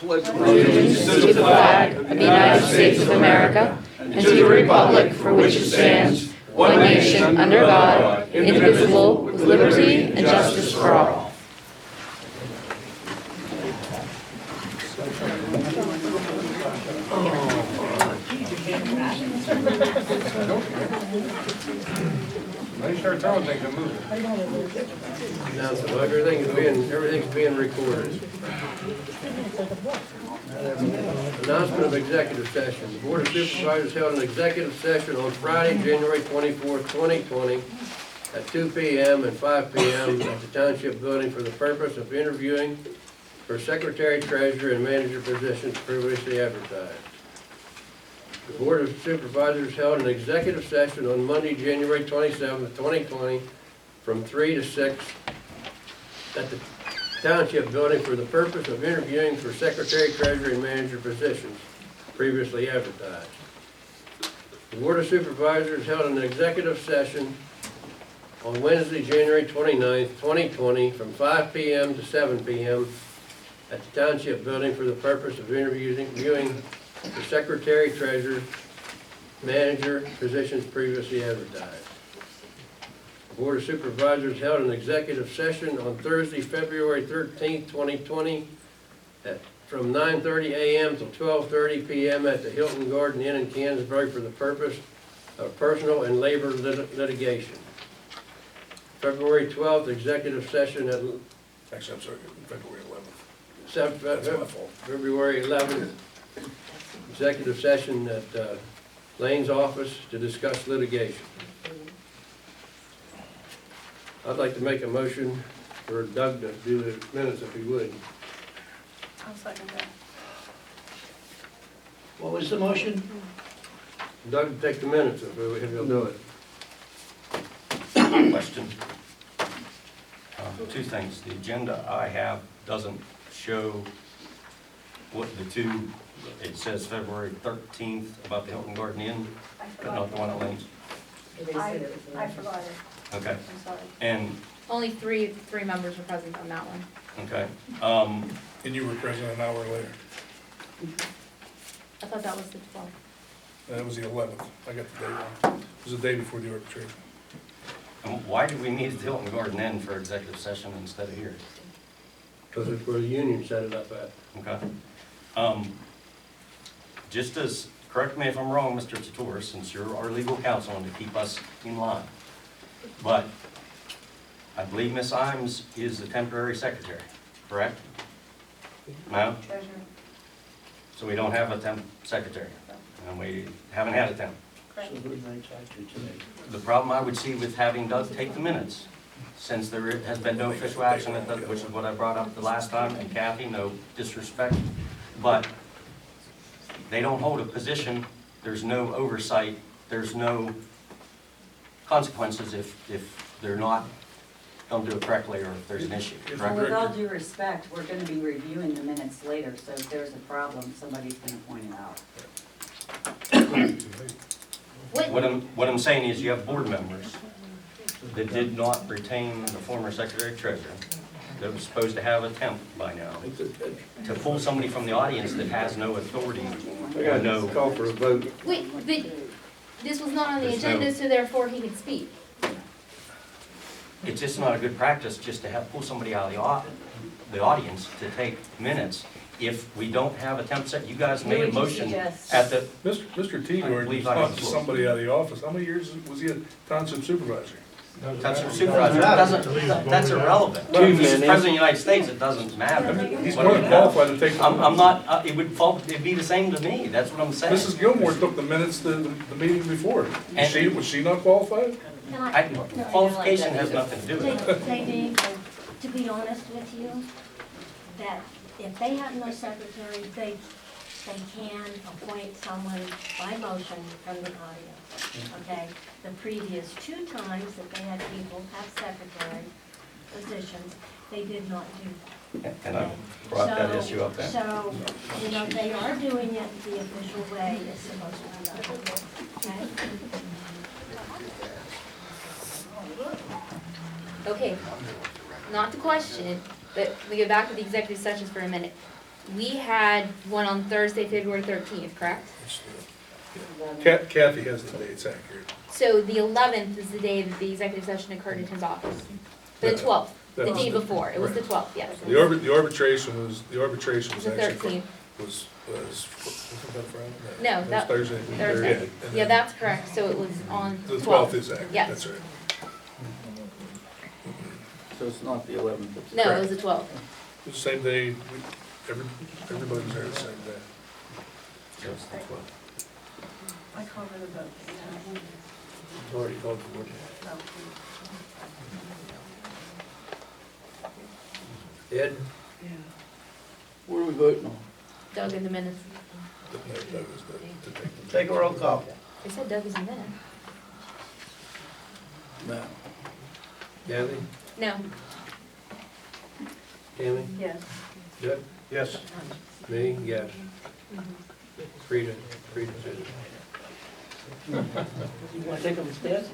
allegiance to the flag of the United States of America and to the republic for which it stands, one nation, under God, indivisible, with liberty and justice for all. They start throwing things and moving. Now, so everything's being recorded. Announcement of executive session. The Board of Supervisors held an executive session on Friday, January 24th, 2020 at 2 p.m. and 5 p.m. at the Township Building for the purpose of interviewing for Secretary, Treasurer, and Manager positions previously advertised. The Board of Supervisors held an executive session on Monday, January 27th, 2020 from 3 to 6 at the Township Building for the purpose of interviewing for Secretary, Treasurer, and Manager positions previously advertised. The Board of Supervisors held an executive session on Wednesday, January 29th, 2020 from 5 p.m. to 7 p.m. at the Township Building for the purpose of interviewing for Secretary, Treasurer, Manager positions previously advertised. The Board of Supervisors held an executive session on Thursday, February 13th, 2020 from 9:30 a.m. till 12:30 p.m. at the Hilton Garden Inn in Canonsburg for the purpose of personal and labor litigation. February 12th, executive session at... Actually, I'm sorry, February 11th. That's my fault. February 11th, executive session at Lane's office to discuss litigation. I'd like to make a motion for Doug to do the minutes if he would. I'll second that. What was the motion? Doug, take the minutes if he'll do it. Question. Two things. The agenda I have doesn't show what the two, it says February 13th about the Hilton Garden Inn, but not the one at Lane's. I forgot it. Okay. I'm sorry. And, Only three members were present on that one. okay. And you were present an hour later. I thought that was the 12th. That was the 11th. I got the date wrong. It was the day before the arbitration. Why did we meet at the Hilton Garden Inn for executive session instead of here? Because it's where the union set it up at. Okay. Just as, correct me if I'm wrong, Mr. Tator, since you're our legal counsel and to keep us in line, but I believe Ms. Imes is the temporary secretary, correct? No? Treasurer. So we don't have a temp secretary, and we haven't had a temp. Correct. So who did I talk to today? The problem I would see with having Doug take the minutes, since there has been no official action, which is what I brought up the last time, and Kathy, no disrespect, but they don't hold a position, there's no oversight, there's no consequences if they're not don't do it correctly or if there's an issue, Well, correct? With all due respect, we're gonna be reviewing the minutes later, so if there's a problem, somebody's gonna point it out. What I'm saying is you have board members that did not retain the former secretary treasurer, that was supposed to have a temp by now. To pull somebody from the audience that has no authority, I got no, to call for a vote. Wait, but this was not on the There's agenda, no- so therefore he could speak. it's just not a good practice just to pull somebody out of the audience to take minutes. If we don't have a temp set, you guys made a What would you motion suggest? at the, Mr. I T-Gord believe was I talking to was- somebody out of the office. How many years was he a township supervisor? Township supervisor, that's irrelevant. If he's president of the United States, it doesn't matter. He's more than qualified to take the I'm minutes. not, it'd be the same to me, that's what I'm saying. Mrs. Gilmore took the minutes to the meeting before. And- Was she not qualified? Qualification has nothing to do with it. JD, to be honest with you, that if they have no secretary, they can appoint someone by motion from the audience, okay? The previous two times that they had people have secretary positions, they did not do that. And I brought that So- issue up then. So, they are doing it the official way it's supposed to be done, okay? Okay, not to question it, but we go back to the executive sessions for a minute. We had one on Thursday, February 13th, correct? It's, yeah. Kathy has the dates accurate. So the 11th is the day that the executive session occurred in Tim's office. The Yeah. 12th, the That was day the- before. It was the right. 12th, yes. The arbitration was It was the actually, 13th. was that Friday? No, It was that- Thursday. Thursday. And Yeah, then that's correct. So it was on The 12th. 12th is accurate, Yes. that's right. So it's not the 11th, it's... No, it was the 12th. It was the same day, everybody was there the same day. I call for the vote. Already called for it. Ed? What are we voting on? Doug in the minutes. That was to take the. Take a roll call. They said Doug was in the minutes. No. Kathy? No. Tammy? Yes. Doug? Yes. Me? Yes. Frida said it. You want to take them upstairs?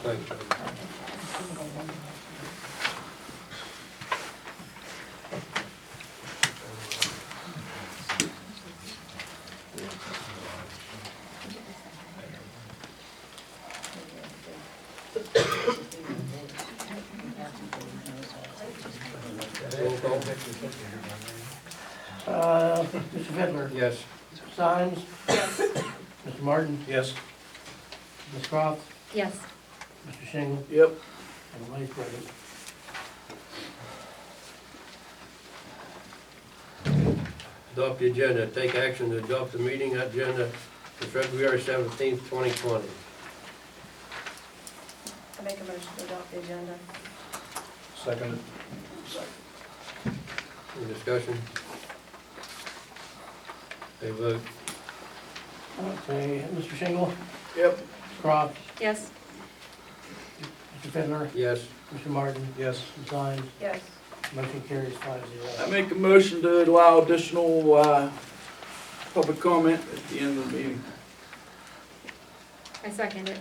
Thanks. Roll call? Mr. Fiddler, Yes. Mr. Sines, Mr. Martin, Yes. Ms. Croft, Yes. Mr. Shingle, Yep. and the Vice President. Adopt the agenda. Take action to adopt the meeting agenda for February 17th, 2020. I make a motion to adopt the agenda. Second. Any discussion? Any vote? Okay, Mr. Shingle, Yep. Ms. Croft, Yes. Mr. Fiddler, Yes. Mr. Martin, Yes. Ms. Sines, Yes. motion carries 5-0. I make a motion to allow additional public comment at the end of the meeting. I second it.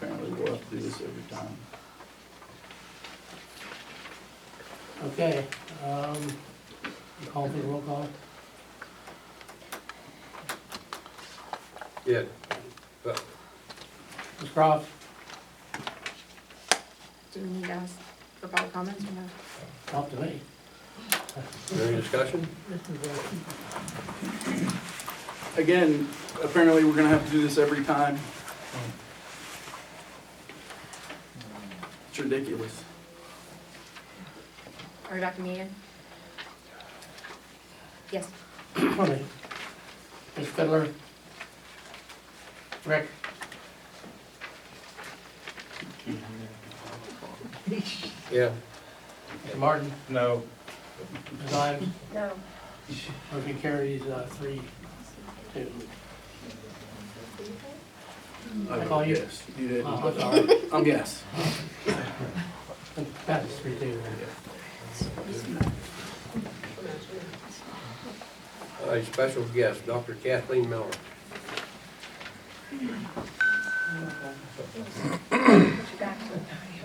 Apparently we'll have to do this every time. Okay, you call for the roll call? Yeah. Ms. Croft, Do we need to ask for public comments or no? up to me. Any discussion? Again, apparently we're gonna have to do this every time. It's ridiculous. Are we back to me again? Yes. Okay. Mr. Fiddler, Rick, Yeah. Mr. Martin, No. Ms. Sines, No. motion carries 3-2. I call you? Yes, you did. Oh, I'm sorry. Yes. That's 3-2. A special guest, Dr. Kathleen Miller.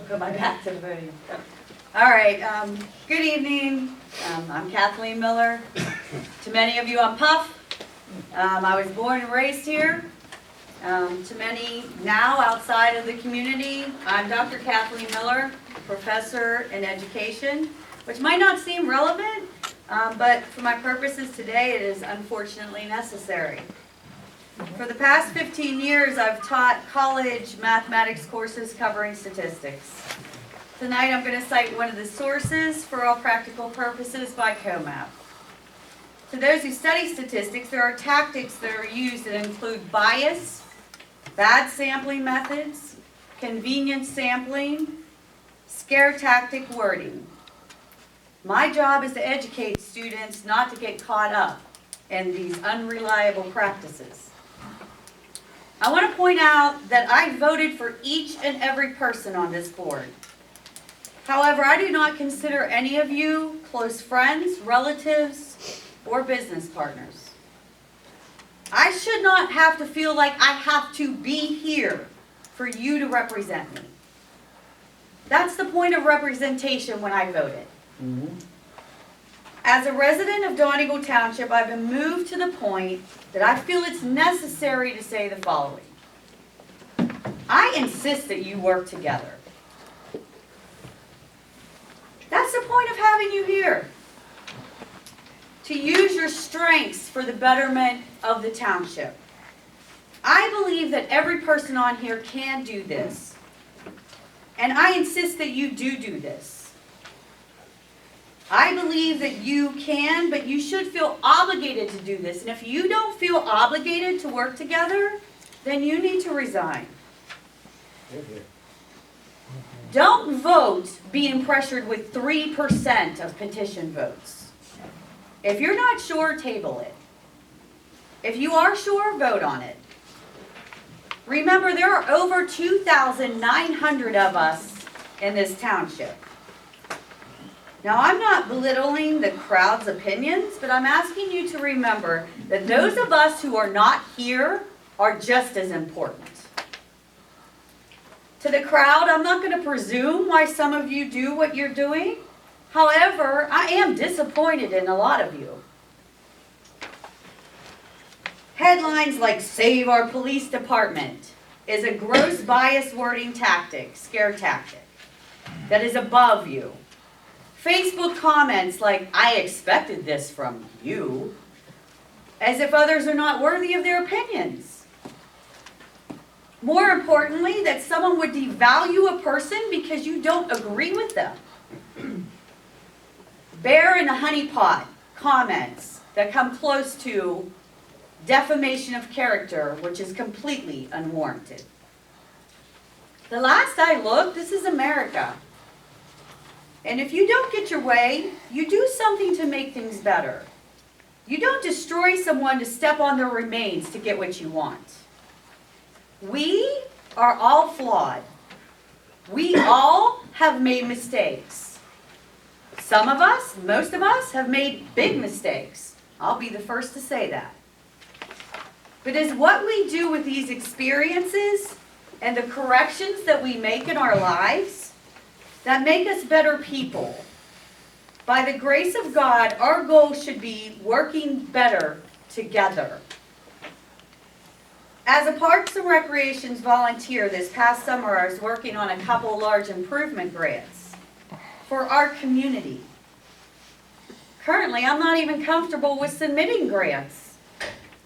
Go back to the podium. All right, good evening. I'm Kathleen Miller. To many of you, I'm Puff. I was born and raised here. To many now outside of the community, I'm Dr. Kathleen Miller, professor in education, which might not seem relevant, but for my purposes today, it is unfortunately necessary. For the past 15 years, I've taught college mathematics courses covering statistics. Tonight, I'm going to cite one of the sources for all practical purposes by COMAP. To those who study statistics, there are tactics that are used that include bias, bad sampling methods, convenient sampling, scare tactic wording. My job is to educate students not to get caught up in these unreliable practices. I want to point out that I voted for each and every person on this board. However, I do not consider any of you close friends, relatives, or business partners. I should not have to feel like I have to be here for you to represent me. That's the point of representation when I voted. As a resident of Donegal Township, I've been moved to the point that I feel it's necessary to say the following. I insist that you work together. That's the point of having you here. To use your strengths for the betterment of the township. I believe that every person on here can do this. And I insist that you do this. I believe that you can, but you should feel obligated to do this. And if you don't feel obligated to work together, then you need to resign. Don't vote being pressured with 3% of petition votes. If you're not sure, table it. If you are sure, vote on it. Remember, there are over 2,900 of us in this township. Now, I'm not belittling the crowd's opinions, but I'm asking you to remember that those of us who are not here are just as important. To the crowd, I'm not going to presume why some of you do what you're doing. However, I am disappointed in a lot of you. Headlines like "Save Our Police Department" is a gross bias wording tactic, scare tactic, that is above you. Facebook comments like "I expected this from you," as if others are not worthy of their opinions. More importantly, that someone would devalue a person because you don't agree with them. Bear in the honeypot comments that come close to defamation of character, which is completely unwarranted. The last I looked, this is America. And if you don't get your way, you do something to make things better. You don't destroy someone to step on their remains to get what you want. We are all flawed. We all have made mistakes. Some of us, most of us, have made big mistakes. I'll be the first to say that. But it's what we do with these experiences and the corrections that we make in our lives that make us better people. By the grace of God, our goal should be working better together. As a Parks and Recreations volunteer this past summer, I was working on a couple large improvement grants for our community. Currently, I'm not even comfortable with submitting grants.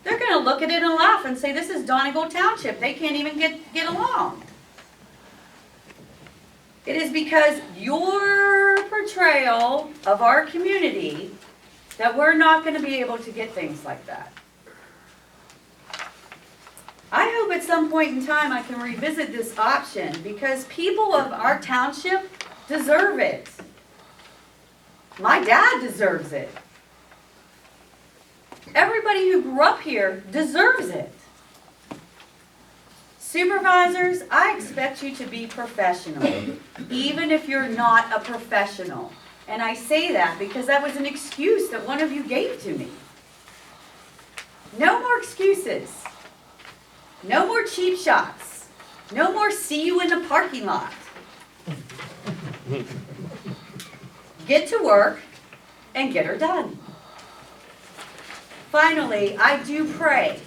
They're going to look at it and laugh and say, this is Donegal Township. They can't even get along. It is because your portrayal of our community that we're not going to be able to get things like that. I hope at some point in time I can revisit this option because people of our township deserve it. My dad deserves it. Everybody who grew up here deserves it. Supervisors, I expect you to be professional, even if you're not a professional. And I say that because that was an excuse that one of you gave to me. No more excuses. No more cheap shots. No more see you in the parking lot. Get to work and get her done. Finally, I do pray,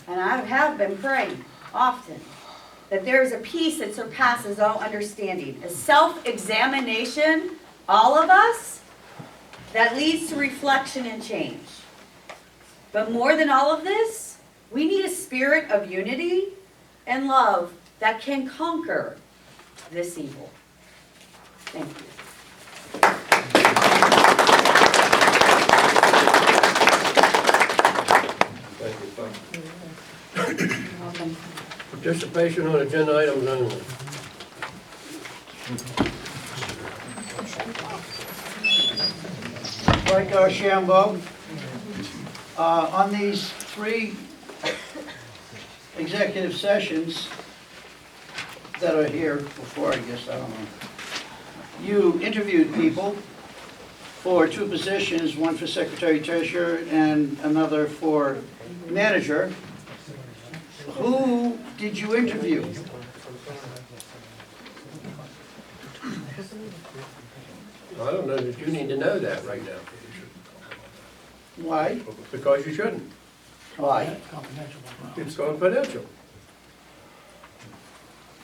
and I have been praying often, that there is a peace that surpasses all understanding, a self-examination, all of us, that leads to reflection and change. But more than all of this, we need a spirit of unity and love that can conquer this evil. Thank you. Thank you. Participation on agenda items only. Mike Archambault. On these 3 executive sessions that are here before, I guess, I don't know. You interviewed people for 2 positions, one for secretary treasurer and another for manager, who did you interview? I don't know that you need to know that right now, Why? because you shouldn't. Why? That's confidential. It's confidential.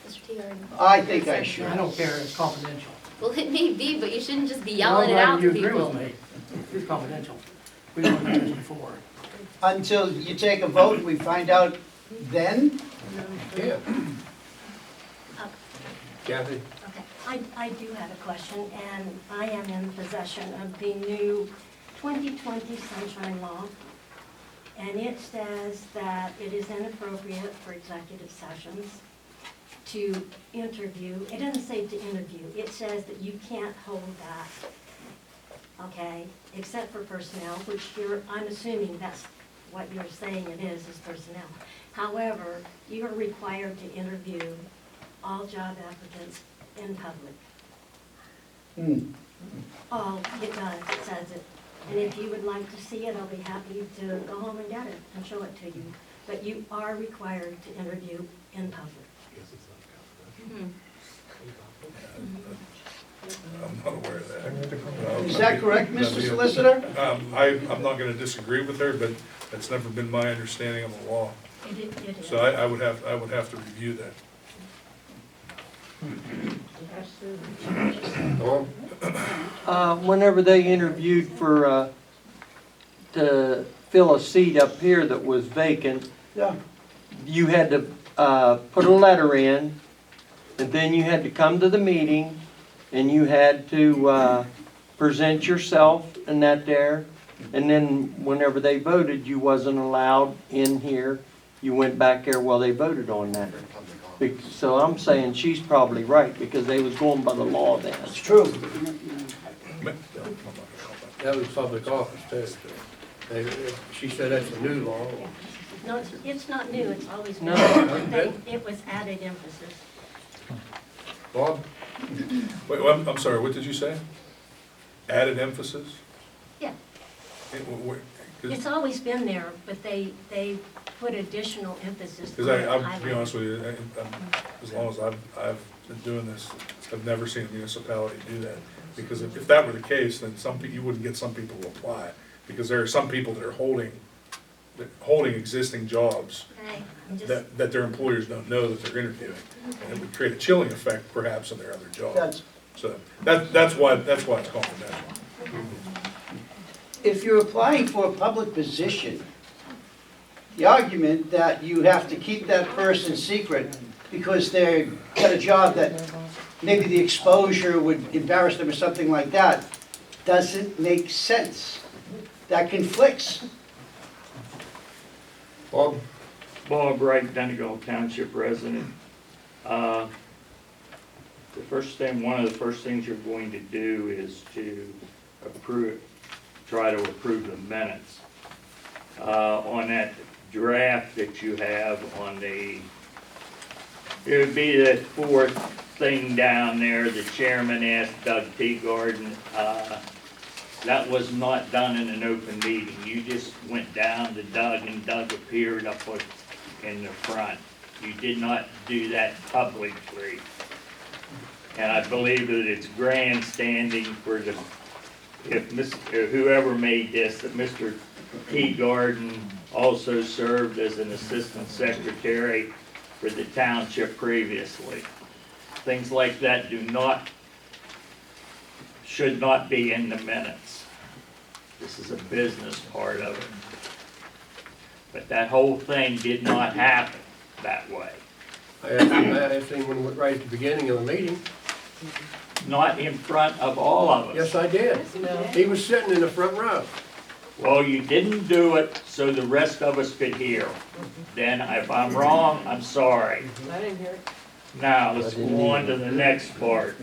Mr. T. I think I should. I don't care, it's confidential. Well, it may be, but you shouldn't just be Well, yelling it I'm glad out to you agree people. with me. It's confidential. We don't do this before. Until you take a vote and we find out then? Yeah. Kathy? Okay, I do have a question, and I am in possession of the new 2020 Sunshine Law. And it says that it is inappropriate for executive sessions to interview. It doesn't say to interview, it says that you can't hold that, okay? Except for personnel, which I'm assuming that's what you're saying it is personnel. However, you are required to interview all job applicants in public. All, it does, it says it. And if you would like to see it, I'll be happy to go home and get it and show it to you. But you are required to interview in public. I'm not aware of that. Is that correct, Mr. Solicitor? I'm not gonna disagree with her, but that's never been my understanding of the law. It is. So I would have to review that. Whenever they interviewed for, to fill a seat up here that was vacant, Yeah. you had to, put a letter in, and then you had to come to the meeting, and you had to, present yourself and that there, and then whenever they voted, you wasn't allowed in here. You went back there while they voted on that. So I'm saying she's probably right, because they was going by the law then. It's true. That was public office too. She said that's a new law. No, it's not new, it's always been. No. It was added emphasis. Bob? Wait, I'm sorry, what did you say? Added emphasis? Yeah. Because It's always been there, but they put additional emphasis. on I'll be highlighting. honest with you, as long as I've been doing this, I've never seen a municipality do that. Because if that were the case, then you wouldn't get some people to apply. Because there are some people that are holding existing jobs Okay, I'm just, that their employers don't know that they're interviewing. And it would create a chilling effect perhaps in their other jobs. That's, So that's why it's confidential. if you're applying for a public position, the argument that you have to keep that person secret because they've got a job that maybe the exposure would embarrass them or something like that, doesn't make sense. That conflicts. Bob? Bob Wright, Donegal Township resident. One of the first things you're going to do is to try to approve the minutes. On that draft that you have it would be the fourth thing down there, the chairman asked Doug Teagarden. That was not done in an open meeting. You just went down to Doug and Doug appeared up in the front. You did not do that publicly. And I believe that it's grandstanding for whoever made this, that Mr. Teagarden also served as an assistant secretary for the township previously. Things like that should not be in the minutes. This is a business part of it. But that whole thing did not happen that way. I asked him right at the beginning of the meeting. Not in front of all of us. Yes, I did. He was sitting in the front row. Well, you didn't do it so the rest of us could hear. Then if I'm wrong, I'm sorry. I didn't hear it. Now, let's go on to the next part.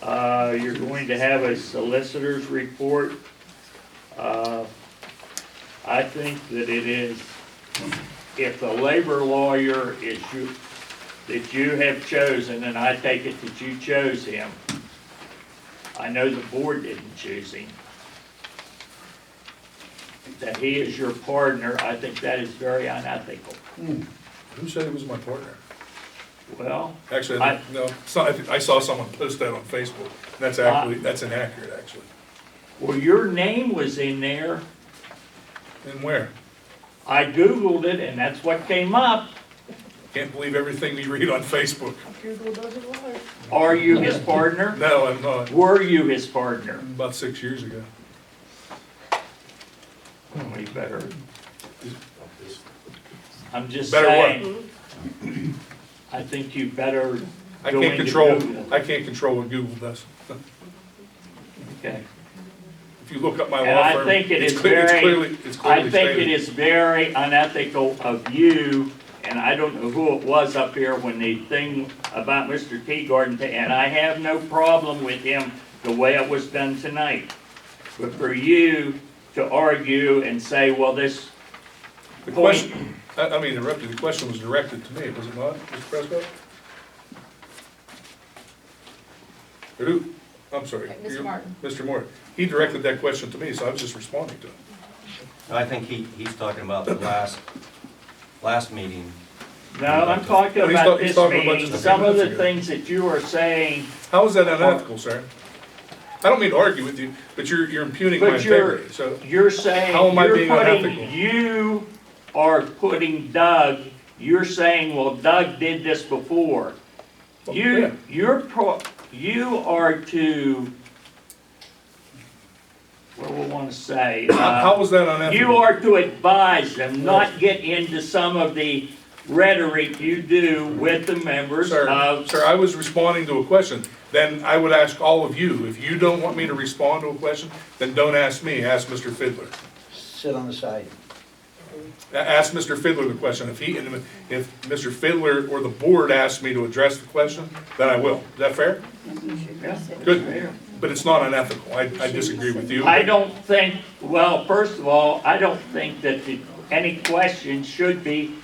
You're going to have a solicitor's report. I think that it is, if the labor lawyer that you have chosen, and I take it that you chose him. I know the board didn't choose him. that he is your partner, I think that is very unethical. Who said he was my partner? Well, Actually, I think, no, it's not, I saw someone post that on Facebook, and that's actually, that's inaccurate, actually. well, your name was in there. And where? I Googled it and that's what came up. Can't believe everything you read on Facebook. Are you his partner? No, I'm not. Were you his partner? About 6 years ago. We better. I'm just Better saying. I think you better I go can't into control, Google. I can't control what Google does. Okay. If you look up my And law I firm, think it it's is clearly very, I stated. think it is very unethical of you, and I don't know who it was up here when the thing about Mr. Teagarden, and I have no problem with him the way it was done tonight. But for you to argue and say, well, this The point, question, I mean, interrupted, the question was directed to me, was it not, Mr. Prescott? Or who? I'm sorry. Mr. You're- Martin. Mr. Moore. He directed that question to me, so I was just responding to him. I think he's talking about the last meeting. no, I'm talking No, he's about he's this talking about meeting, just a few some of the minutes ago. things that you are saying, How is that unethical, sir? I don't mean to argue with you, but you're impugning my but you're, integrity, so. you're saying, How am I you're being putting, unethical? you are putting Doug, you're saying, well, Doug did this before. Yeah. You are to, what do I want to say? How was that unethical? You are to advise them, not get into some of the rhetoric you do with the members of. Sir, I was responding to a question. Then I would ask all of you, if you don't want me to respond to a question, then don't ask me, ask Mr. Fiddler. Sit on the side. Ask Mr. Fiddler the question. If Mr. Fiddler or the board asks me to address the question, then I will. Is that fair? Good. But it's not unethical. I disagree with you. I don't think, well, first of all, I don't think that any question should be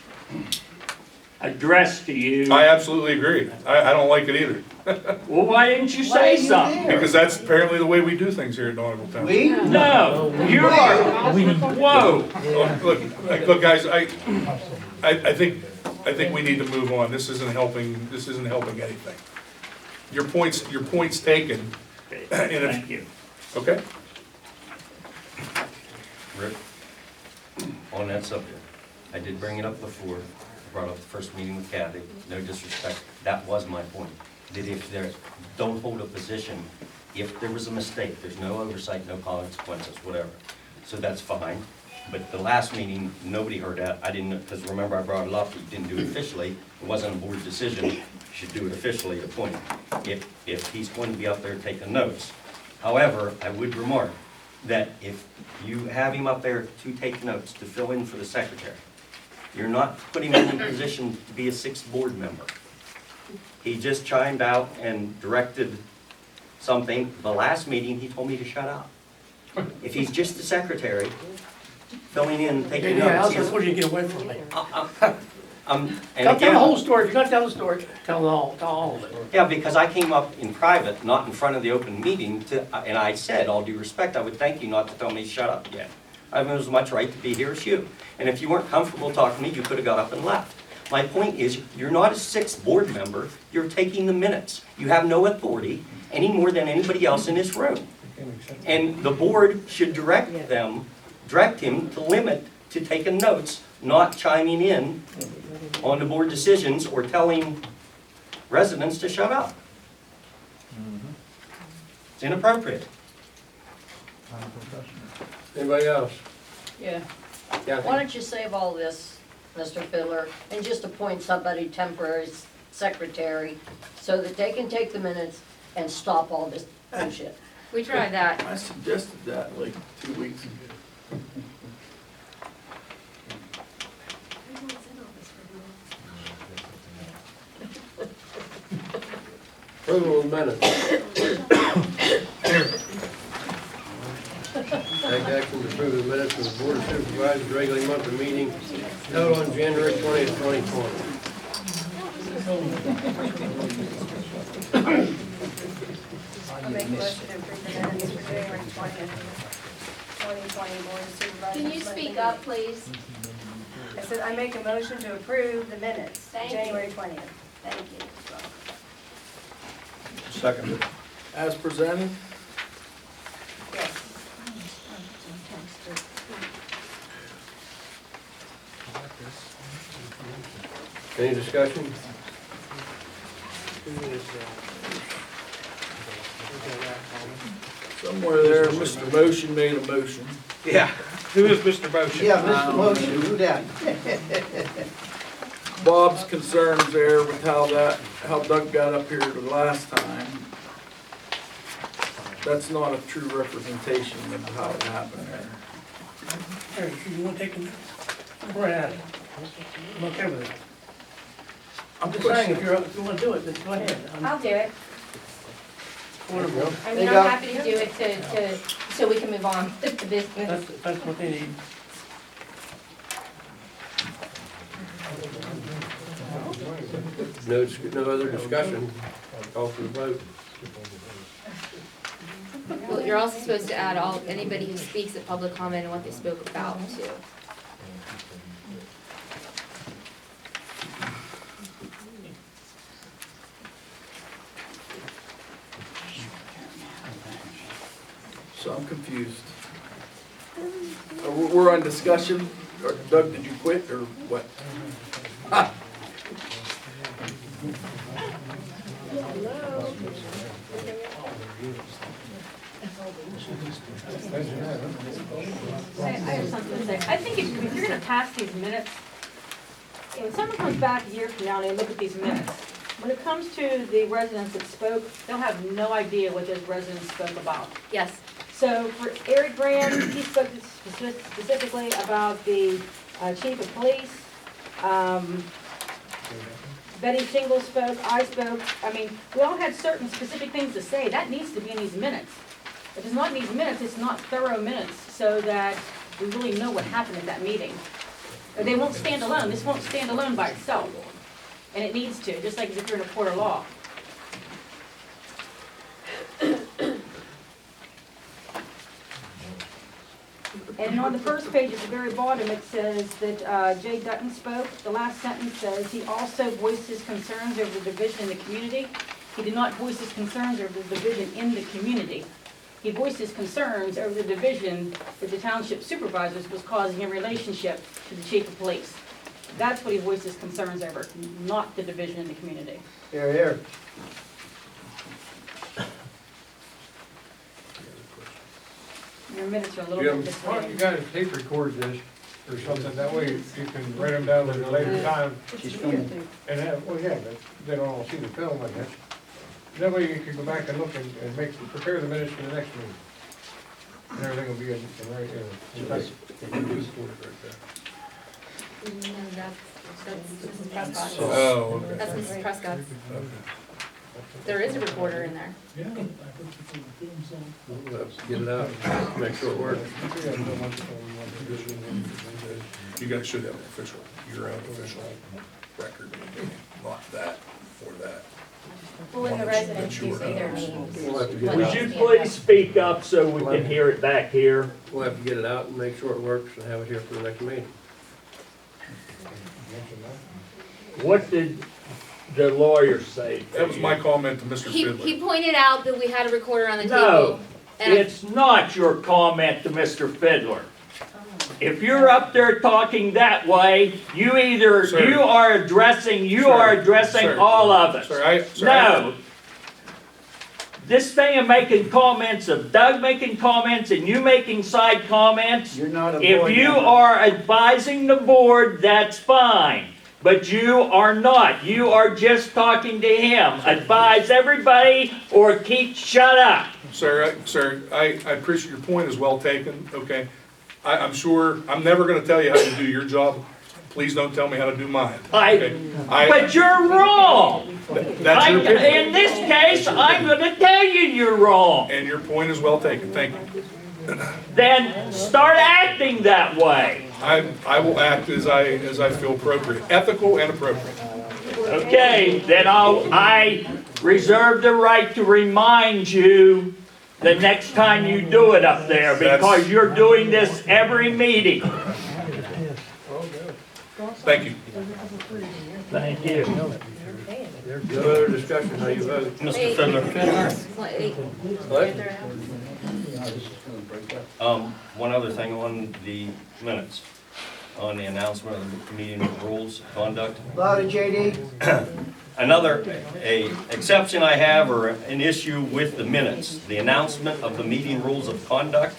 addressed to you. I absolutely agree. I don't like it either. Well, why didn't you say something? Because that's apparently the way we do things here at Donegal Township. We? No, you are, whoa. Look, guys, I think we need to move on. This isn't helping anything. Your point's taken. Okay, And if- thank you. Okay? Rick, on that subject, I did bring it up before, I brought up the first meeting with Kathy, no disrespect, that was my point. That if there, don't hold a position, if there was a mistake, there's no oversight, no consequences, whatever. So that's fine, but the last meeting, nobody heard that, I didn't, because remember I brought it up, you didn't do it officially, it wasn't a board decision, you should do it officially, the point, if he's going to be up there taking notes. However, I would remark that if you have him up there to take notes, to fill in for the secretary, you're not putting him in a position to be a sixth board member. He just chimed out and directed something. The last meeting, he told me to shut up. If he's just the secretary, filling in, taking Yeah, I notes. was going to get away from me. And Tell the again, whole story. If you're going to tell the story, tell all of it. yeah, because I came up in private, not in front of the open meeting, and I said, all due respect, I would thank you not to tell me to shut up yet. I have as much right to be here as you. And if you weren't comfortable talking to me, you could have got up and left. My point is, you're not a sixth board member, you're taking the minutes. You have no authority any more than anybody else in this room. And the board should direct him to limit to taking notes, not chiming in on the board decisions or telling residents to shut up. It's inappropriate. Anybody else? Yeah. Kathy? Why don't you save all this, Mr. Fiddler, and just appoint somebody temporary secretary so that they can take the minutes and stop all this bullshit? We tried that. I suggested that like 2 weeks ago. Approval of minutes. Take action to approve the minutes of the Board of Supervisors regular monthly meeting held on January 20th, 2020. I make a motion to approve the minutes for January 20th, 2020 Board of Supervisors. Can you speak up, please? I said I make a motion to approve the minutes, Thank you. January 20th. Thank you. Second. As presented? Yes. Any discussion? Somewhere there, Mr. Motion made a motion. Yeah. Who is Mr. Motion? Yeah, Mr. Motion, who that? Bob's concerns there with how Doug got up here the last time. That's not a true representation of how it happened there. Hey, you wanna take them? Go right at it. I'm okay with it. I'm just saying, if you wanna do it, then go ahead. I'll do it. Wonderful. I There mean, you I'm go. happy to do it so we can move on with the business. That's what they need. No other discussion? Call for the vote. Well, you're also supposed to add anybody who speaks at public comment and what they spoke about too. So I'm confused. We're on discussion. Or Doug, did you quit or what? I have something to say. I think if you're gonna pass these minutes, when someone comes back a year from now and they look at these minutes, when it comes to the residents that spoke, they'll have no idea what those residents spoke about. Yes. So for Eric Graham, he spoke specifically about the chief of police. Betty Shingle spoke, I spoke. I mean, we all had certain specific things to say. That needs to be in these minutes. If it's not in these minutes, it's not thorough minutes, so that we really know what happened at that meeting. Or they won't stand alone. This won't stand alone by itself. And it needs to, just like if you're in a court of law. And on the first page at the very bottom, it says that Jay Dutton spoke. The last sentence says he also voiced his concerns over the division in the community. He did not voice his concerns over the division in the community. He voiced his concerns over the division that the township supervisors was causing in relationship to the chief of police. That's what he voiced his concerns over, not the division in the community. Here, here. Your minutes are a little Yeah. bit Why don't you misleading. guys tape record this or something, that way you can write them down at a later time and have, well, yeah, but they don't all see the film, I guess. That way you can go back and look and prepare the minutes for the next meeting. And everything will be in right there. No, that's Mrs. Prescott. Oh, okay. That's Mrs. Prescott. Okay. There is a recorder in there. We'll have to get it out, make sure it works. You guys should have an official, your own official record, not that or that. Well, when the residents do say their names. We'll have to get it Would out. you please speak up so we can hear it back here? We'll have to get it out and make sure it works and have it here for the next meeting. What did the lawyer say? That was my comment to Mr. He Fiddler. pointed out that we had a recorder on the No, table. And it's not your comment to Mr. Fiddler. If you're up there talking that way, you Sir. are addressing Sir. all of us. Sir, No. This thing of making comments, of Doug making comments and you making side comments, You're not a if board you member. are advising the board, that's fine. But you are not. You are just talking to him. Advise everybody or shut up. Sir, I appreciate your point is well taken, okay? I'm sure, I'm never gonna tell you how to do your job. Please don't tell me how to do mine. okay? But you're wrong. That's your opinion. In this case, I'm gonna tell you you're wrong. And your point is well taken, thank you. Then start acting that way. I will act as I feel appropriate, ethical and appropriate. Okay, then I reserve the right to remind you the next time you do it up there, because you're doing this every meeting. Thank you. Thank you. No other discussion, how you vote? Mr. Fiddler. What? One other thing on the minutes, on the announcement of the meeting rules of conduct. Louder, JD. Another, exception I have, or an issue with the minutes, the announcement of the meeting rules of conduct,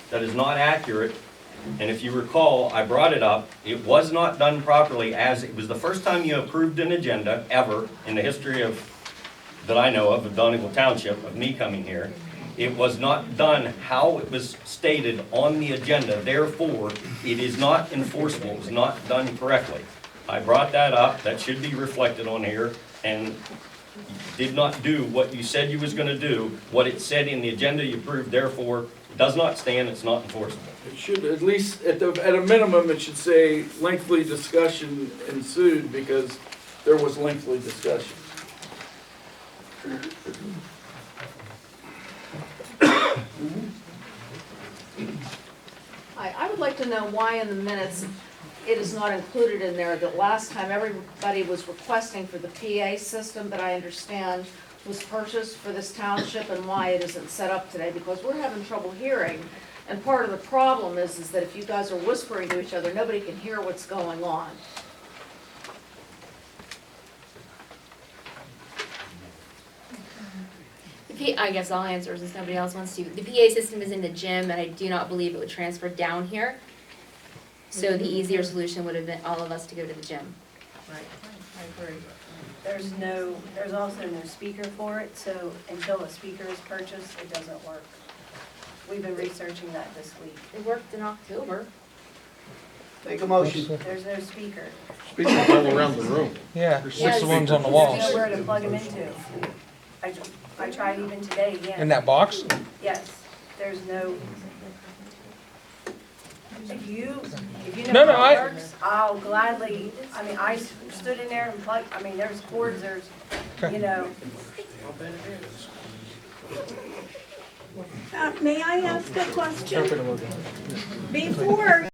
that is not accurate. And if you recall, I brought it up, it was not done properly, as it was the first time you approved an agenda ever in the history of, that I know of Donegal Township, of me coming here. It was not done how it was stated on the agenda, therefore, it is not enforceable, it was not done correctly. I brought that up, that should be reflected on here, and you did not do what you said you was gonna do, what it said in the agenda you approved, therefore, it does not stand, it's not enforceable. It should, at least, at a minimum, it should say lengthy discussion ensued, because there was lengthy discussion. I would like to know why in the minutes it is not included in there that last time everybody was requesting for the PA system that I understand was purchased for this township, and why it isn't set up today, because we're having trouble hearing. And part of the problem is that if you guys are whispering to each other, nobody can hear what's going on. I guess I'll answer since nobody else wants to. The PA system is in the gym, and I do not believe it would transfer down here. So the easier solution would have been all of us to go to the gym. Right, I agree. There's also no speaker for it, so until a speaker is purchased, it doesn't work. We've been researching that this week. It worked in October. Make a motion. There's no speaker. Speakers all around the room. Yeah. There's six ones on the walls. There's nowhere to plug them into. I tried even today again. In that box? Yes, there's no. If you No, know no, how I- it works, I'll gladly, I stood in there and plugged, there's cords, there's, you know. May I ask a question? Before